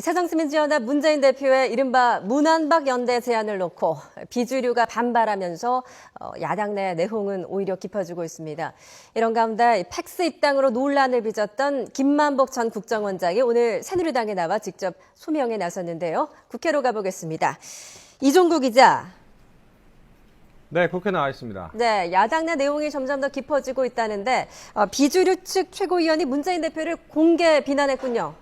새정치민주연합 문재인 대표의 이른바 문안박 연대 제안을 놓고 비주류가 반발하면서 야당 내 내홍은 오히려 깊어지고 있습니다. 이런 가운데 팩스 입당으로 논란을 빚었던 김만복 전 국정원장이 오늘 새누리당에 나와 직접 소명에 나섰는데요. 국회로 가보겠습니다. 이종구 기자. 네, 국회 나와 있습니다. 네, 야당 내 내용이 점점 더 깊어지고 있다는데 비주류 측 최고위원이 문재인 대표를 공개 비난했군요.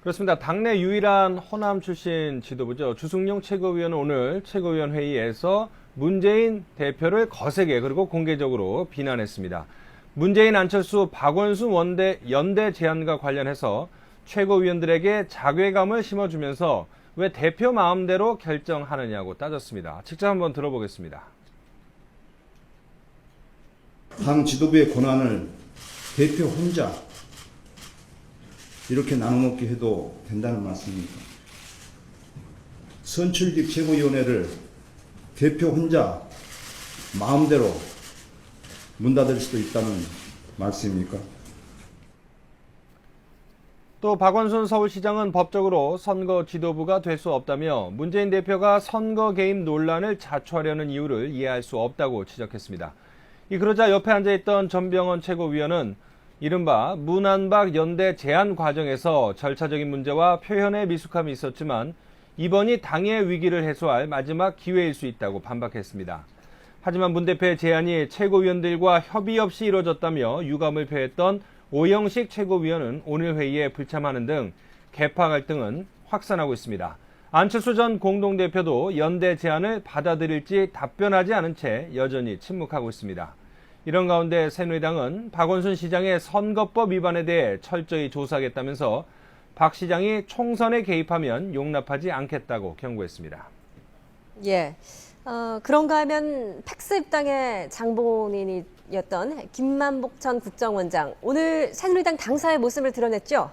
그렇습니다. 당내 유일한 호남 출신 지도부죠. 주승용 최고위원은 오늘 최고위원 회의에서 문재인 대표를 거세게 그리고 공개적으로 비난했습니다. 문재인, 안철수, 박원순 연대 제안과 관련해서 최고위원들에게 자괴감을 심어주면서 왜 대표 마음대로 결정하느냐고 따졌습니다. 직접 한번 들어보겠습니다. 당 지도부의 권한을 대표 혼자 이렇게 나눠먹게 해도 된다는 말씀입니까? 선출직 최고위원회를 대표 혼자 마음대로 문 닫을 수도 있다는 말씀입니까? 또 박원순 서울시장은 법적으로 선거 지도부가 될 수 없다며 문재인 대표가 선거 개입 논란을 자초하려는 이유를 이해할 수 없다고 지적했습니다. 그러자 옆에 앉아있던 전병헌 최고위원은 이른바 문안박 연대 제안 과정에서 절차적인 문제와 표현의 미숙함이 있었지만 이번이 당의 위기를 해소할 마지막 기회일 수 있다고 반박했습니다. 하지만 문 대표의 제안이 최고위원들과 협의 없이 이루어졌다며 유감을 표했던 오영식 최고위원은 오늘 회의에 불참하는 등 계파 갈등은 확산하고 있습니다. 안철수 전 공동대표도 연대 제안을 받아들일지 답변하지 않은 채 여전히 침묵하고 있습니다. 이런 가운데 새누리당은 박원순 시장의 선거법 위반에 대해 철저히 조사하겠다면서 박 시장이 총선에 개입하면 용납하지 않겠다고 경고했습니다. 예. 그런가 하면 팩스 입당의 장본인이었던 김만복 전 국정원장, 오늘 새누리당 당사의 모습을 드러냈죠?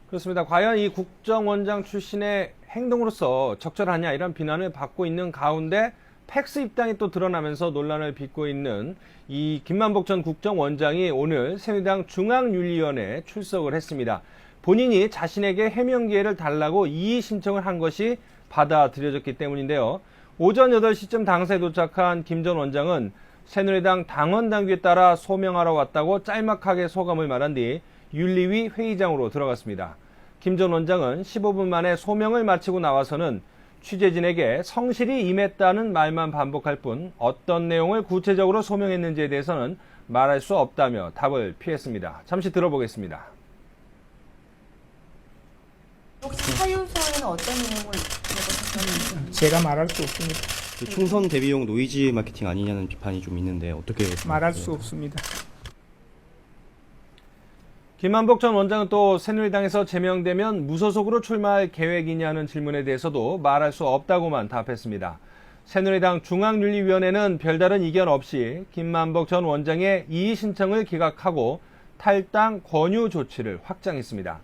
그렇습니다. 과연 이 국정원장 출신의 행동으로서 적절하냐 이런 비난을 받고 있는 가운데 팩스 입당이 또 드러나면서 논란을 빚고 있는 이 김만복 전 국정원장이 오늘 새누리당 중앙윤리위원회에 출석을 했습니다. 본인이 자신에게 해명 기회를 달라고 이의 신청을 한 것이 받아들여졌기 때문인데요. 오전 8시쯤 당사에 도착한 김 전 원장은 새누리당 당원 당규에 따라 소명하러 왔다고 짤막하게 소감을 말한 뒤 윤리위 회의장으로 들어갔습니다. 김 전 원장은 15분 만에 소명을 마치고 나와서는 취재진에게 성실히 임했다는 말만 반복할 뿐 어떤 내용을 구체적으로 소명했는지에 대해서는 말할 수 없다며 답을 피했습니다. 잠시 들어보겠습니다. 혹시 사유서에는 어떤 내용을 적으셨는지? 제가 말할 수 없습니다. 총선 대비용 노이즈 마케팅 아니냐는 비판이 좀 있는데 어떻게 말할 수 없습니다. 김만복 전 원장은 또 새누리당에서 제명되면 무소속으로 출마할 계획이냐는 질문에 대해서도 말할 수 없다고만 답했습니다. 새누리당 중앙윤리위원회는 별다른 이견 없이 김만복 전 원장의 이의 신청을 기각하고 탈당 권유 조치를 확장했습니다.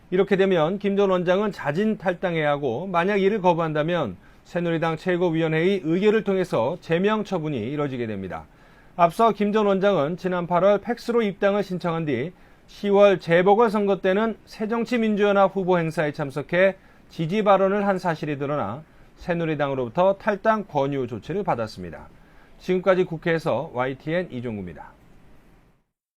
이렇게 되면 김 전 원장은 자진 탈당해야 하고 만약 이를 거부한다면 새누리당 최고위원회의 의결을 통해서 제명 처분이 이뤄지게 됩니다. 앞서 김 전 원장은 지난 8월 팩스로 입당을 신청한 뒤 10월 재보궐선거 때는 새정치민주연합 후보 행사에 참석해 지지 발언을 한 사실이 드러나 새누리당으로부터 탈당 권유 조치를 받았습니다. 지금까지 국회에서 YTN 이종구입니다.